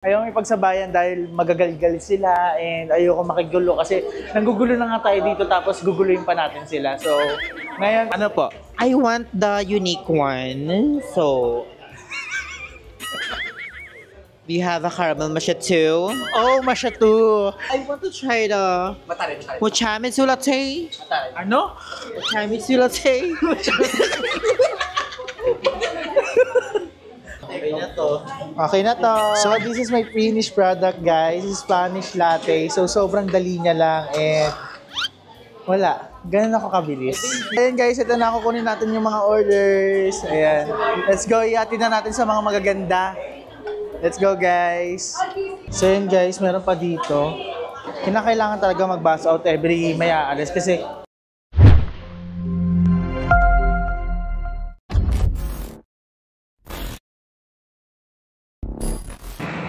Ayaw may pagsabayan dahil magagalgal sila and ayoko makigulo kasi nanggugulo na nga tayo dito tapos guguluhin pa natin sila. So, ngayon, ano po? I want the unique one. So, do you have a caramel macchiato? Oh, masyatu! I want to try the mochamitsu latte. Ano? Mochamitsu latte. Okay na to. Okay na to. So, this is my finished product, guys. Spanish latte. So, sobrang dali niya lang and wala. Ganun ako kabilis. Ayan guys, ito na kukunin natin yung mga orders. Ayan. Let's go. Ihatid na natin sa mga magaganda. Let's go guys. So yun guys, meron pa dito. Kinakailangan talaga mag-bus out every may aalis kasi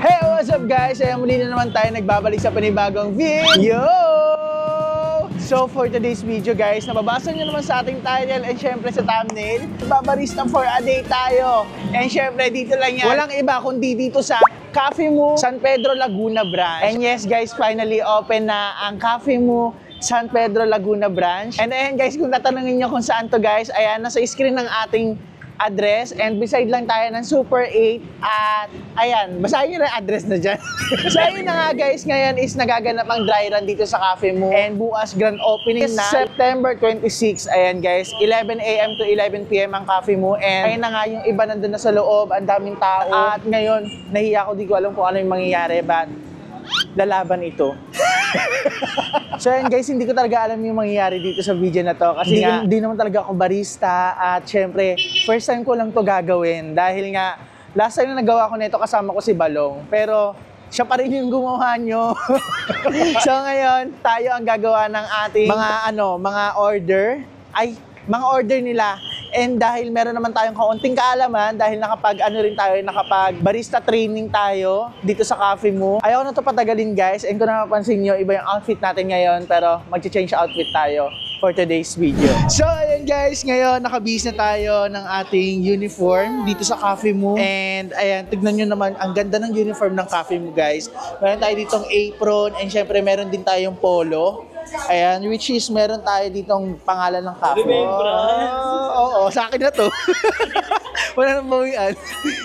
hey, what's up guys? Ayan, muli na naman tayo nagbabalik sa panibagong video! So for today's video guys, nababasa nyo naman sa ating title and syempre sa thumbnail, babarista for a day tayo. And syempre dito lang yan, walang iba kundi dito sa Cafe Mu San Pedro Laguna branch. And yes guys, finally open na ang Cafe Mu San Pedro Laguna branch. And ayan guys, kung tatanungin nyo kung saan to guys, ayan, nasa screen ng ating address and beside lang tayo ng Super 8 at ayan, basahin nyo na yung address na dyan. So ayun na nga guys, ngayon is nagaganap ang dry run dito sa Cafe Mu and bukas grand opening na September 26. Ayan guys, 11 AM to 11 PM ang Cafe Mu and ayun na nga yung iba nandun na sa loob, ang daming tao at ngayon, nahiya ako, di ko alam kung ano yung mangyayari but lalaban ito. So yun guys, hindi ko talaga alam yung mangyayari dito sa video na to kasi hindi naman talaga ako barista at syempre first time ko lang to gagawin dahil nga last time na nagawa ko nito kasama ko si Balong pero siya pa rin yung gumawa nyo. So ngayon, tayo ang gagawa ng ating mga order nila. And dahil meron naman tayong kaunting kaalaman, dahil nakapag barista training tayo dito sa Cafe Mu. Ayaw na to patagalin guys, and kung napapansin nyo, iba yung outfit natin ngayon, pero mag-change outfit tayo for today's video. So ayan guys, ngayon nakabihis na tayo ng ating uniform dito sa Cafe Mu. And ayan, tignan nyo naman, ang ganda ng uniform ng Cafe Mu guys. Meron tayo ditong apron, and syempre meron din tayong polo. Ayan, which is meron tayo ditong pangalan ng cafe. Oo, sa akin na to. Wala nang bawian.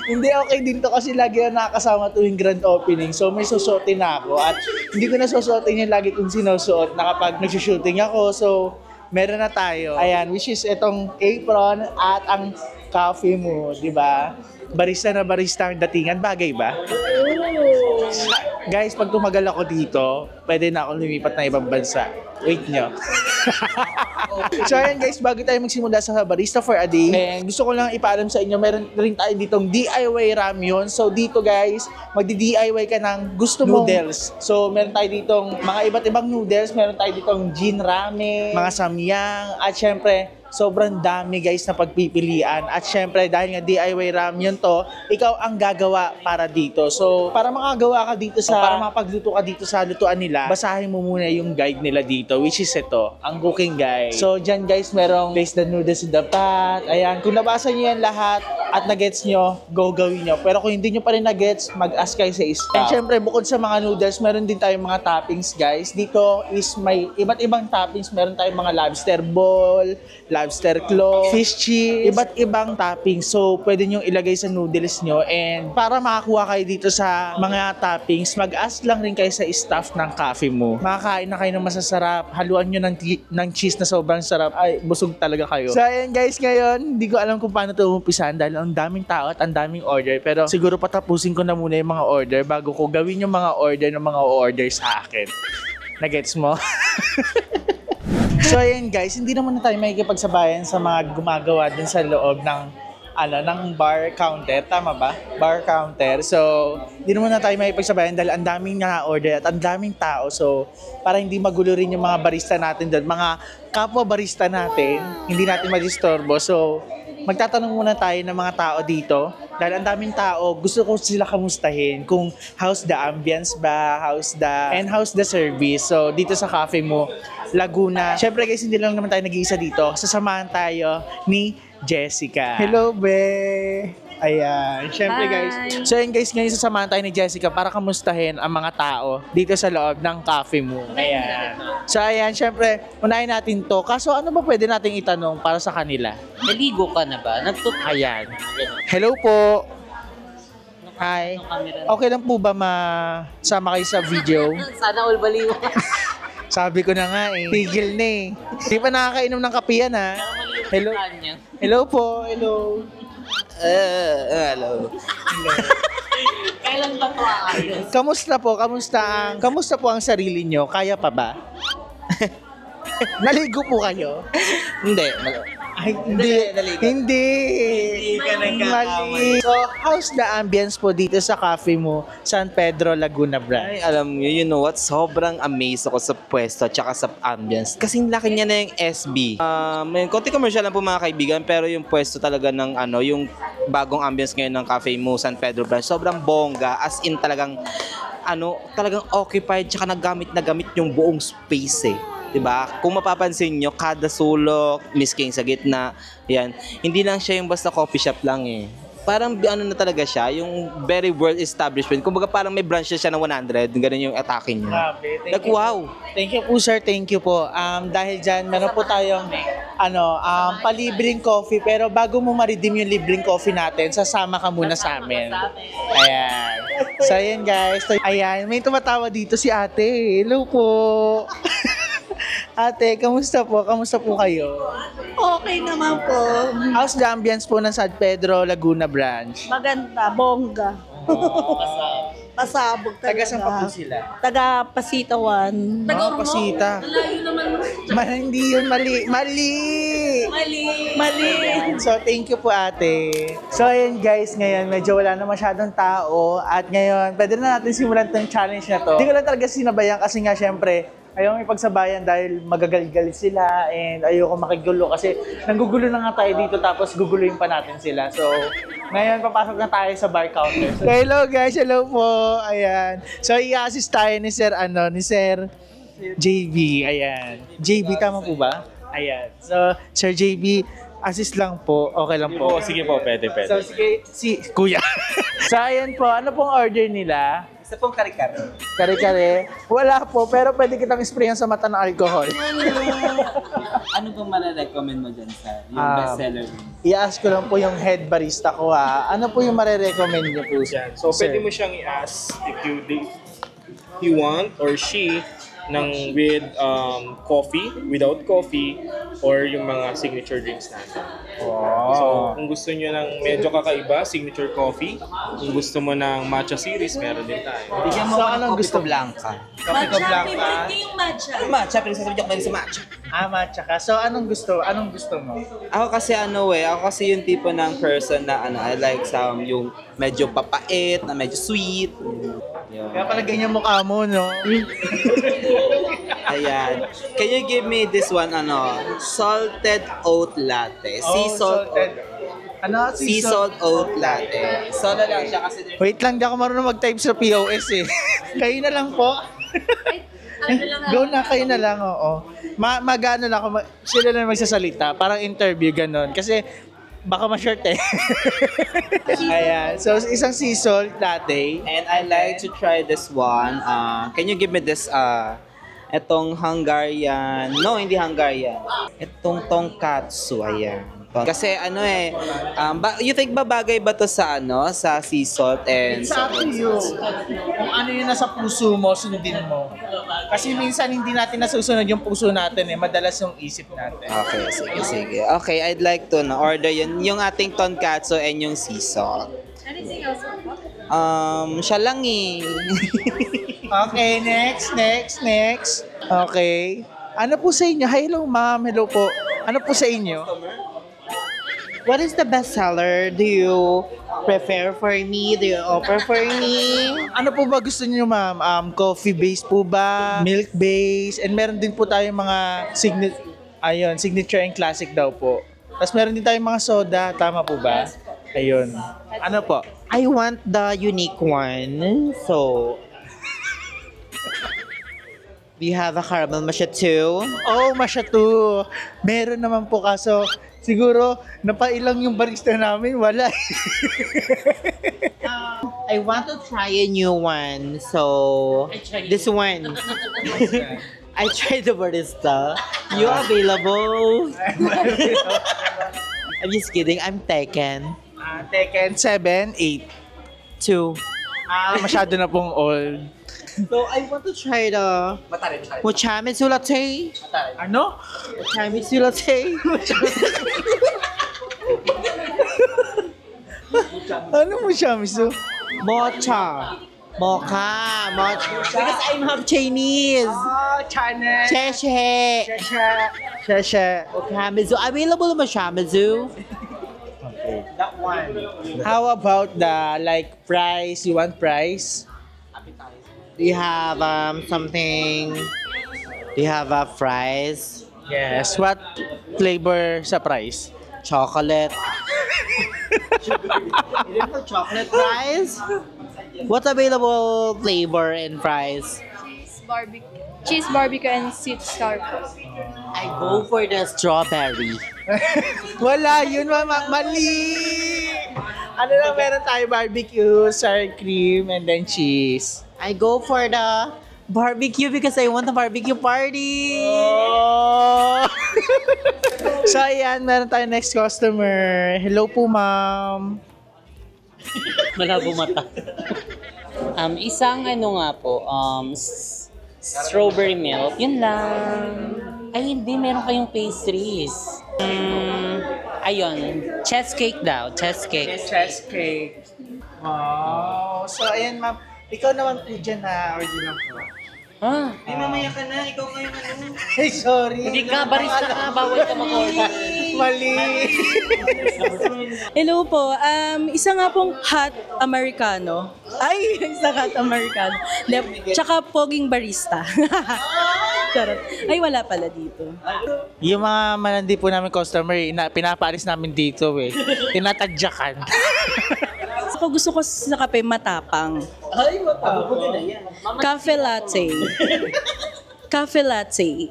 Hindi okay din to kasi lagi na nakakasama tuwing grand opening. So may susuotin na ako at hindi ko na susuotin yung lagi kong sinusuot na kapag nagsushooting ako. So meron na tayo. Ayan, which is itong apron at ang Cafe Mu, di ba? Barista na barista ang datingan, bagay ba? Guys, pag tumagal ako dito, pwede na akong lumipat na ibang bansa. Wait nyo. So ayan guys, bago tayo magsimula sa Barista for a Day, gusto ko lang ipaalam sa inyo, meron rin tayo ditong DIY ramyun. So dito guys, magdi-DIY ka ng gusto mong noodles. So meron tayo ditong mga iba't ibang noodles, meron tayo ditong Jin ramen, mga samyang, at syempre, sobrang dami guys na pagpipilian. At syempre, dahil nga DIY ramyun to, ikaw ang gagawa para dito. So, para makagawa ka dito para makapagluto ka dito sa lutuan nila, basahin mo muna yung guide nila dito, which is ito, ang cooking guide. So, dyan guys, merong place the noodles in the pot. Ayan, kung nabasa nyo yan lahat at na-gets nyo, go gawin nyo. Pero kung hindi nyo pa rin na-gets, mag-ask kayo sa staff. And syempre, bukod sa mga noodles, meron din tayong mga toppings guys. Dito is may iba't ibang toppings. Meron tayong mga lobster ball, lobster claw, fish cheese, iba't ibang toppings. So, pwede nyo ilagay sa noodles nyo. And para makakuha kayo dito sa mga toppings, mag-ask lang rin kayo sa staff ng Cafe Mu. Makakain na kayo ng masasarap. Haluan nyo ng cheese na sobrang sarap. Ay, busog talaga kayo. So, ayan guys, ngayon, hindi ko alam kung paano ito umpisan dahil ang daming tao at ang daming order. Pero siguro patapusin ko na muna yung mga order bago ko gawin yung mga order ng mga order sa akin. Nagets mo? So ayan guys, hindi naman na tayo makikipagsabayan sa mga gumagawa dun sa loob ng bar counter, tama ba? Bar counter. So, hindi naman na tayo makikipagsabayan dahil ang daming na-order at ang daming tao. So, para hindi magulo rin yung mga barista natin doon, mga kapwa barista natin, hindi natin madisturbo. So, magtatanong muna tayo ng mga tao dito dahil ang daming tao, gusto ko sila kamustahin kung how's the ambience ba, how's the service. So dito sa Cafe Mu Laguna, syempre guys, hindi lang naman tayo nag-iisa dito, sasamahan tayo ni Jessica. Hello be. Ayan, syempre Hi. guys. So yun guys, ngayon sasamahan tayo ni Jessica para kamustahin ang mga tao dito sa loob ng cafe mo. Ayan. So ayan, syempre, unahin natin to. Kaso ano ba pwede nating itanong para sa kanila? Naligo ka na ba? Ayan. Hello po. Hi. Okay lang po ba masama kayo sa video? Sana all baliw. Sabi ko na nga eh. Tigil na eh. Di pa nakakainom ng kape yan ha. Hello. Hello po. Hello. Hello. Kailan ba ito ayos? Kamusta po? Kamusta po ang sarili nyo? Kaya pa ba? Naligo po kayo? Hindi. Ay, hindi. Mali. So, how's the ambience po dito sa cafe mo, San Pedro Laguna Branch? Ay, alam nyo, you know what? Sobrang amazed ako sa pwesto at saka sa ambience. Kasing laki niya na yung SB. May konti commercial lang po mga kaibigan, pero yung pwesto talaga ng yung bagong ambience ngayon ng cafe mo, San Pedro Branch, sobrang bongga. As in talagang, talagang occupied tsaka nagamit yung buong space eh. Diba? Kung mapapansin nyo, kada sulok, misking sa gitna, yan. Hindi lang siya yung basta coffee shop lang eh. Parang na talaga siya, yung very world establishment. Kumbaga parang may branch siya ng 100, ganun yung atake niya. Grabe. Like, wow! Thank you po sir, thank you po. Dahil dyan, meron po tayong palibreng coffee. Pero bago mo ma-redeem yung libreng coffee natin, sasama ka muna sa amin. Ayan. So ayan guys. Ayan, may tumatawa dito si ate. Hello po. Ate, kamusta po? Kamusta po kayo? Okay naman po. How's the ambience po ng San Pedro Laguna Branch? Maganda, bongga. Pasabog talaga. Taga saan pa po sila? Taga Pasitawan. Pasita. Hindi yun, mali. So, thank you po ate. So, ayan guys, ngayon medyo wala na masyadong tao. At ngayon, pwede na natin simulan tong challenge na to. Hindi ko lang talaga sinabayan kasi nga syempre, ayaw may pagsabayan dahil magagalit sila and ayoko makigulo kasi nanggugulo na nga tayo dito tapos guguluhin pa natin sila. So, ngayon papasok na tayo sa bar counter. So, hello guys, hello po. Ayan. So, i-assist tayo ni Sir JB. Ayan. JB, tama po ba? Ayan. So, Sir JB, assist lang po. Okay lang po. Sige po, pwede. So, sige, Kuya. So, ayan po. Ano pong order nila? Isa pong kare-kare. Kare-kare? Wala po, pero pwede kitang sprayan sa mata ng alcohol. Ano bang mare-recommend mo dyan sa yung bestseller? I-ask ko lang po yung head barista ko ha. Ano po yung mare-recommend niyo po? So, pwede mo siyang i-ask if you want or she with coffee, without coffee, or yung mga signature drinks natin. So, kung gusto nyo ng medyo kakaiba, signature coffee. Kung gusto mo ng matcha series, meron din tayo. Bigyan mo So, ko ng anong Coffee gusto? ko Blanca. Coffee Blanca. yung matcha. Matcha, pero sasabihin ko sa matcha. Matcha ka. So, anong gusto? Anong gusto mo? Ako kasi yung tipo ng person na I like yung medyo papait, na medyo sweet. Yun. Kaya pala ganyan mukha mo, no? Ayan. Can you give me this one, salted oat latte? Sea salt sea salt oat latte. Solo lang siya kasi Wait lang, di ako marunong mag-type sa POS eh. Kayo na lang po. Go na, kayo na lang, oo. Magano lang ako, sila na magsasalita. Parang interview, ganon. Kasi baka ma-short eh. Ayan. So, isang sea salt latte. And I like to try this one. Can you give me this, etong Hungarian. No, hindi Hungarian. Etong tonkatsu, ayan. Kasi you think babagay ba to sa sa sea salt and It's up to you. Kung ano yung nasa puso mo, sundin mo. Kasi minsan hindi natin nasusunod yung puso natin eh. Madalas yung isip natin. Okay, sige. Okay, I'd like to order yung ating tonkatsu and yung sea salt. Anything else? Siya lang eh. Okay, next. Okay. Ano po sa inyo? Hello ma'am, hello po. Ano po sa inyo? What is the best seller? Do you prefer for me? Do you offer for me? Ano po ba gusto niyo ma'am? Coffee base po ba? Milk base? And meron din po tayong mga signature and classic daw po. Tapos meron din tayong mga soda. Tama po ba? Ayun. Ano po? I want the unique one. So, do you have a caramel matcha too? Oh, matcha too. Meron naman po kaso Siguro, napailang yung barista namin, wala. I want to try a new one. So, this one. I tried the barista. You available? I'm just kidding. I'm taken. Tekken 7, 8. 2. Masyado na pong old. So, I want to try the Mochamitsu latte. Ano? Mochamitsu latte. Ano mo siya, Miso? Mocha. Mocha. Mocha. Because I'm half Chinese. Oh, China. Cheche. Shasha. Mochamitsu. Available Mochamitsu. That one. How about the, like, fries? You want fries? Do you have something? Do you have fries? Yes. What flavor sa fries? Chocolate. You don't have chocolate fries? What available flavor in fries? Cheese barbecue and sweet sour sauce. I go for the strawberry. Wala, yun mali! Ano lang meron tayo? Barbecue, sour cream, and then cheese. I go for the barbecue because I want a barbecue party. Oh! So, ayan, meron tayo next customer. Hello po, ma'am. Malabo mata. Isang ano nga po, strawberry milk. Yun lang. Ay, hindi. Meron kayong pastries. Ayun. Chess cake daw. Chess cake. Chess cake. Wow. So, ayan, ma'am. Ikaw naman po dyan na order lang po. Ah, Mamaya ka na, ikaw ngayon ano. Hey, sorry. hindi ka. Barista ka. Bawal ka mag-order. Mali. Hello po. Isa nga pong hot Americano. Ay, isa hot Americano. Tsaka poging barista. Charot. Ay, wala pala dito. Yung mga malandi po namin customer, pinapaalis namin dito eh. Tinatadyakan. Ako gusto ko sa kape matapang. Ay, matapang na yan. Cafe latte. Cafe latte.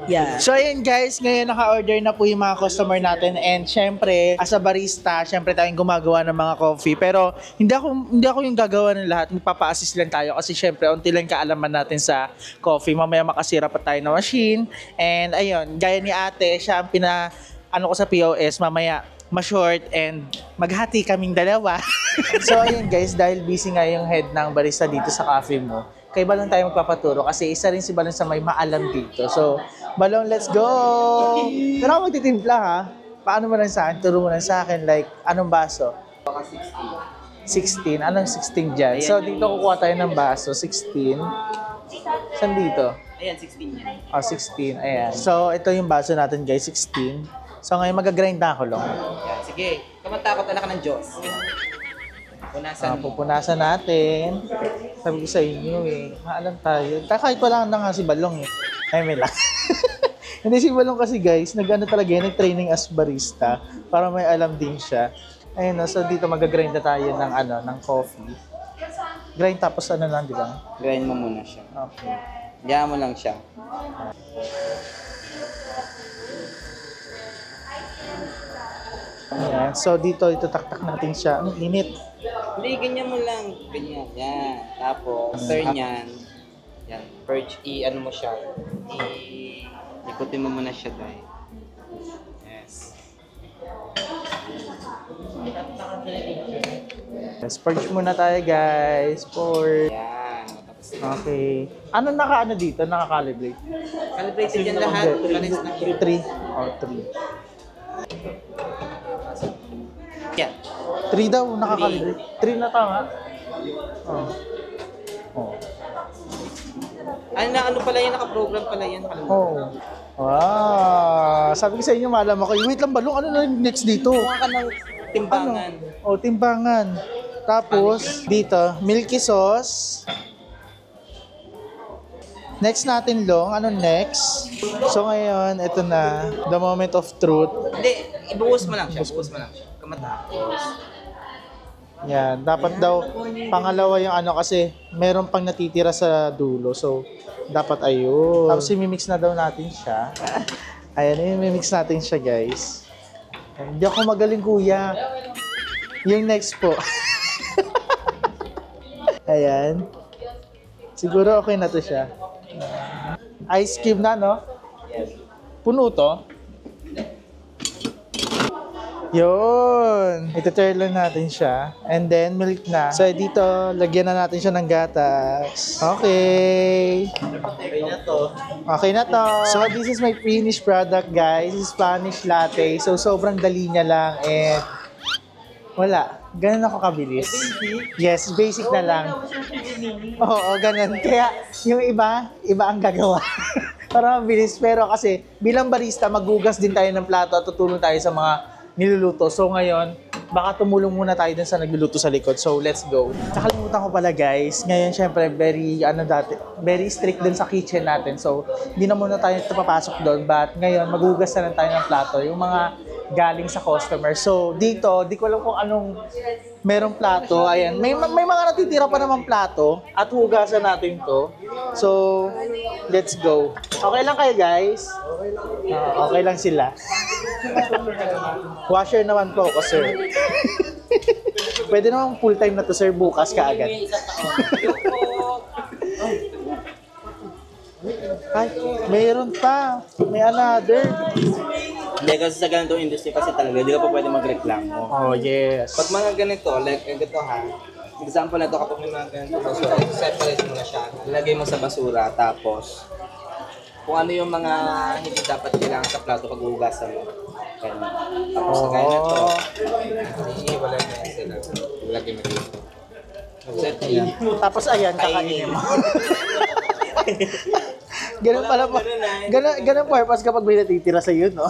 Yeah. So ayun guys, ngayon naka-order na po yung mga customer natin and syempre, as a barista, syempre tayong gumagawa ng mga coffee. Pero hindi ako yung gagawa ng lahat, magpapa-assist lang tayo kasi syempre unti lang kaalaman natin sa coffee. Mamaya makasira pa tayo ng machine. And ayun, gaya ni ate, siya ang ano ko sa POS, mamaya ma-short and maghati kaming dalawa. So ayun guys, dahil busy nga yung head ng barista dito sa cafe mo, kay Balong tayo magpapaturo kasi isa rin si Balong sa may maalam dito. So, Balong, let's go! Pero ako magtitimpla ha. Paano mo lang sa akin? Turo mo lang sa akin, like, anong baso? 16. Anong 16 dyan? So, dito kukuha tayo ng baso. 16. Saan dito? Ayan, 16 yan. Oh, 16. Ayan. So, ito yung baso natin guys, 16. So, ngayon mag-grind na ako lang. Yan, sige. Kamantakot anak ng Diyos. Punasan mo. Pupunasan natin. Sabi ko sa inyo eh, maalam tayo. Kahit wala na nga si Balong eh. Ay, may lang. Hindi si Balong kasi guys, nag-ano talaga yan, nag-training as barista para may alam din siya. Ayun, so dito mag-grind na tayo ng ng coffee. Grind tapos ano lang, di ba? Grind mo muna siya. Okay. Diyan mo lang siya. Ayan. So dito, itutaktak natin siya. Ang init. Hindi, ganyan mo lang. Ganyan. Yan. Tapos, turn yan. Yan. Perch, ano mo siya. Ikutin mo muna siya, dahil. Yes. Yes, purge muna tayo guys. Purge. Yan. Tapos, Okay. Ano naka-ano dito? Naka-calibrate? calibrated yan lahat. Kalis na. 3 or 3? Yan. 3 daw, naka-calibrate. 3 na tama. Oh. Oh. Ano pala yan? Naka-program pala yan. Oh. Wow. Sabi ko sa inyo, maalam ako. Wait lang, Balong. Ano na yung next dito? Kuha ka ng timbangan. Oh, timbangan. Tapos, dito, milky sauce. Next natin, Long. Ano next? So ngayon, ito na. The moment of truth. Hindi, ibuhos mo lang siya. Ibuhos mo lang siya. Kamatapos. Yan. Dapat daw, pangalawa yung kasi meron pang natitira sa dulo. So, dapat ayun. Tapos, imimix na daw natin siya. Ayan, i-mix natin siya, guys. Hindi ako magaling, kuya. Yung next po. Ayan. Siguro okay na to siya. Ice cube na, no? Puno to. Yun. Ito-turn natin siya. And then, milk na. So, dito, lagyan na natin siya ng gatas. Okay. Okay na to. Okay na to. So, this is my finished product, guys. Spanish latte. So, sobrang dali niya lang. And, wala. Ganun ako kabilis. Yes, basic na lang. Oo, ganun. Kaya, yung iba ang gagawa. Para mabilis. Pero kasi, bilang barista, maghugas din tayo ng plato at tutulong tayo sa mga niluluto. So ngayon, baka tumulong muna tayo dun sa nagluluto sa likod. So let's go. Nakalimutan ko pala guys, ngayon syempre very strict din sa kitchen natin. So hindi na muna tayo papasok doon. But ngayon, maghugas na lang tayo ng plato. Yung mga galing sa customer. So dito, di ko alam kung anong merong plato. Ayan, may mga natitira pa naman plato at hugasan natin to. So, let's go. Okay lang kayo guys? Okay lang sila. Washer naman po ako, sir. Pwede naman full time na to, sir, bukas kaagad. Ay, mayroon pa. May another. Hindi, kasi sa ganitong industry kasi talaga, hindi ka pa pwede magreklamo. Oh, yes. Pag mga ganito, like ganito ha, example na ito, kapag may mga ganito basura, separate mo na siya, ilagay mo sa basura, tapos kung ano yung mga hindi dapat kailangan sa plato pag hugasan mo. Ganun. Tapos sa kaya na ito, iiwalay mo yan sila, ilagay mo dito. Set niya. Tapos ayan, kakainin mo. Ganun pala po. Ganun purpose kapag may natitira sa iyo, no?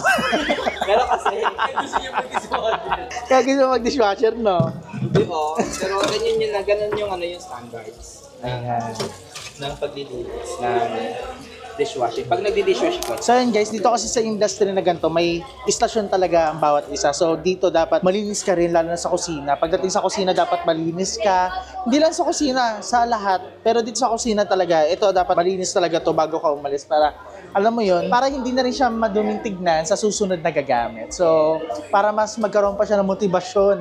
Pero kasi, Kaya gusto mag-dishwasher, no? hindi oh, pero ganyan yun na, ganun yung ano yung standards Ayan. ng paglilinis ng dishwashing. Pag nagdi-dishwashing ko, So yun guys, dito kasi sa industry na ganito, may istasyon talaga ang bawat isa. So dito dapat malinis ka rin, lalo na sa kusina. Pagdating sa kusina, dapat malinis ka. Hindi lang sa kusina, sa lahat. Pero dito sa kusina talaga, ito dapat malinis talaga to bago ka umalis. Para, alam mo yun, para hindi na rin siya maduming tignan sa susunod na gagamit. So, para mas magkaroon pa siya ng motivasyon.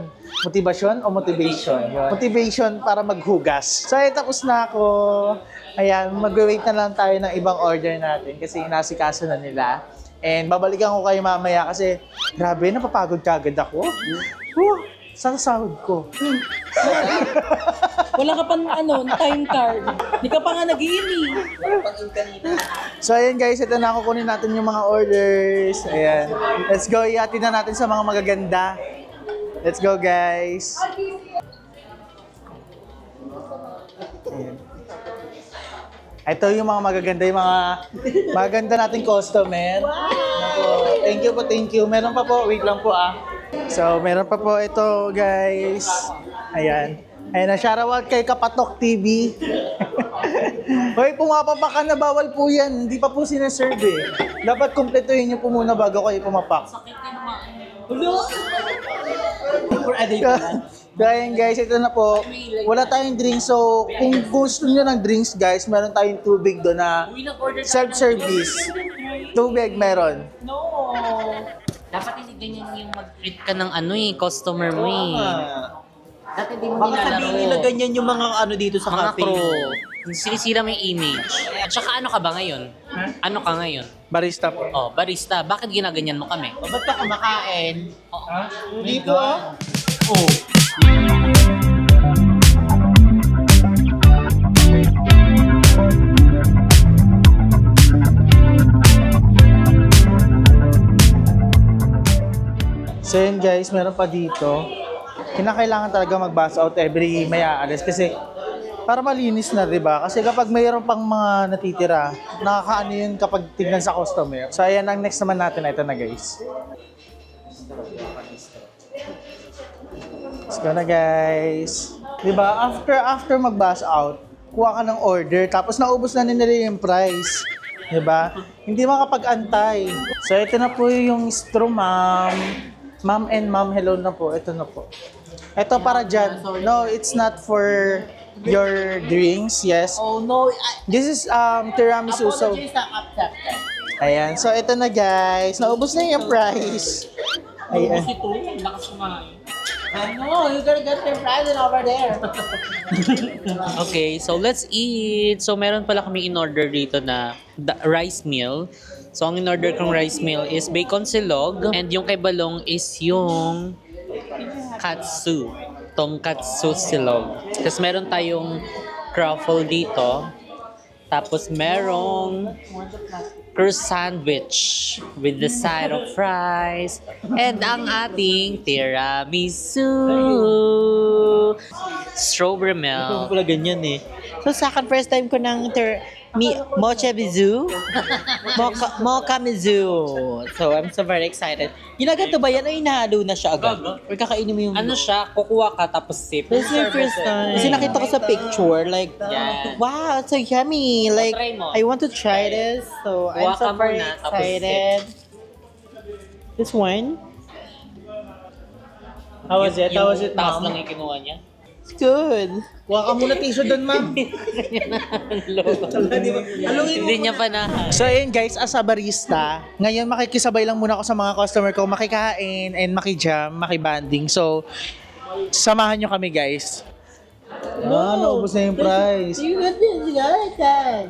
Motivation o motivation? Yun. Motivation para maghugas. So, tapos na ako. Ayan, mag-wait na lang tayo ng ibang order natin kasi inasikaso na nila. And babalikan ko kayo mamaya kasi grabe, napapagod kagad ako. Sa sahod ko. Wala ka pang time card. Hindi ka pa nga nag-iini. So ayan guys, ito na kukunin natin yung mga orders. Ayan. Let's go, ihatid na natin sa mga magaganda. Let's go guys. Ayan. Ito yung mga magaganda, yung mga maganda nating customer. Wow! Thank you. Meron pa po, wait lang po ah. So, meron pa po ito guys. Ayan. Ayan, shoutout kay Kapatok TV. Hoy, pumapapa ka na, bawal po yan. Hindi pa po sinaserve eh. Dapat kumpletuhin niyo po muna bago kayo pumapak. For a day pa lang. Dahil guys, ito na po. Wala tayong drinks. So, kung gusto niyo ng drinks guys, meron tayong tubig doon na self-service. Tubig meron. No. Dapat hindi ganyan yung mag-treat ka ng customer mo eh. Dati di mo Baka sabihin nila nilalaro. ganyan yung mga ano dito sa Mga cafe. pro. Sinisira mo yung image. At saka ano ka ba ngayon? Ano ka ngayon? Barista po. Oh, barista. Bakit ginaganyan mo kami? O, ba't ka kumakain? Hindi po ah. Oh. So yun guys, meron pa dito. Kinakailangan talaga mag-bus out every may aalis kasi para malinis na, di ba? Kasi kapag mayroon pang mga natitira, nakakaano yun kapag tignan sa customer. So ayan, ang next naman natin, ito na guys. Let's go na guys. Di ba? After mag-bus out, kuha ka ng order, tapos naubos na nila yung price. Di ba? Hindi makapag-antay. So ito na po yung straw, ma'am. Ma'am and ma'am, hello na po. Ito na po. Ito para dyan. No, it's not for your drinks. Yes. Oh no, This is tiramisu. So, apologies sa upset. Ayan, so ito na guys. Naubos na yung prize. Ayan. Lakas kumain. No, you gotta get your present over there. Okay, so let's eat. So meron pala kami in-order dito na rice meal. So ang in-order kong rice meal is bacon silog and yung kay Balong is yung katsu. Tonkatsu silog. Tapos meron tayong truffle dito. Tapos merong croissant sandwich with the side of fries. And ang ating tiramisu. Strawberry milk. Pula ganyan eh. So sa akin, first time ko ng mocha mizu. Mocha mizu. So I'm so very excited. Ginagato ba yan o inahalo na siya agad? Or kakainin mo yung... Ano siya, kukuha ka tapos sip. This is my first time. Kasi nakita ko sa picture, like, Yan. wow, it's so yummy. Like, Try mo. I want to try this. So, I'm Kuha so ka very muna, tapos excited. This one? How was it? How was it, taas ma'am? lang yung kinuha niya. It's good. Huwag ka muna tissue doon, ma'am. Hindi niya pa na. So ayun guys, as a barista, ngayon makikisabay lang muna ako sa mga customer ko, makikain and makijam, makibanding. So, samahan nyo kami guys. Naubos na yung prize. You got this, you got that.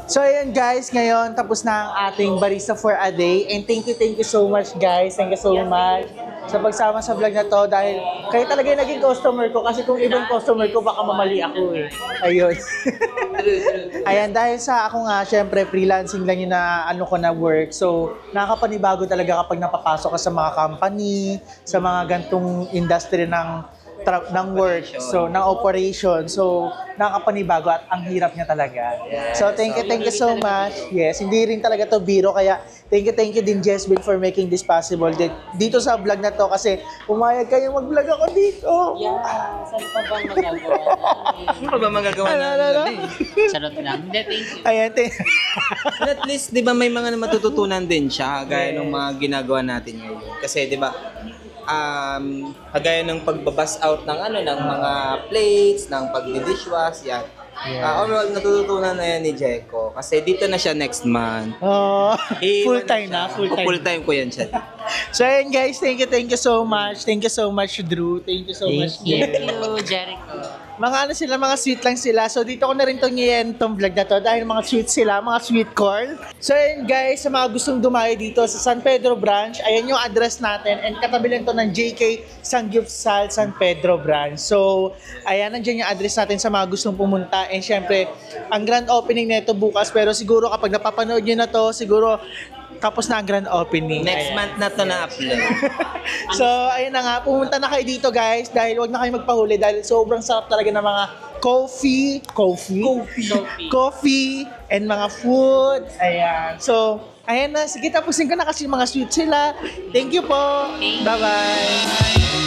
So ayun guys, ngayon tapos na ang ating Barista for a Day. And thank you so much guys. Thank you so much sa pagsama sa vlog na to dahil kayo talaga yung naging customer ko kasi kung ibang customer ko baka mamali ako eh. Ayun. Ayan, dahil sa ako nga, syempre freelancing lang yun na ano ko na work. So nakakapanibago talaga kapag napapasok ka sa mga company, sa mga gantong industry ng work, so ng operation. So nakakapanibago at ang hirap niya talaga. So thank you so much. Yes, hindi rin talaga to biro kaya thank you din Jessville for making this possible. Dito sa vlog na to kasi pumayag kayo mag-vlog ako dito. Yeah, saan pa bang magagawa? Ano ba magagawa na? Charot lang. Hindi, thank you. Ayan, But at least, di ba, may mga matututunan din siya gaya ng mga ginagawa natin ngayon. Kasi, di ba, kagaya ng pagbabas out ng ng mga plates, ng pagdi-dishwash, yan. Overall, natututunan na yan ni Jeko. Kasi dito na siya next month. full time na, full time. Full time ko yan siya. So ayun guys, thank you so much. Thank you so much Drew. Thank you so much. Thank you, Jericho. Mga ano sila, mga sweet lang sila. So dito ko na rin tong vlog na to dahil mga sweet sila, mga sweet corn. So ayun guys, sa mga gustong dumayo dito sa San Pedro branch, ayan yung address natin and katabi lang to ng JK Sangyupsal San Pedro branch. So ayan, nandiyan yung address natin sa mga gustong pumunta and syempre, ang grand opening nito bukas pero siguro kapag napapanood nyo na to, siguro tapos na ang grand opening. Next month na to na-upload. So, ayun na nga. Pumunta na kayo dito, guys. Dahil wag na kayo magpahuli. Dahil sobrang sarap talaga ng mga coffee, and mga food. Ayan. So, ayan na. Sige, tapusin ko na kasi mga sweet sila. Thank you po. Bye-bye.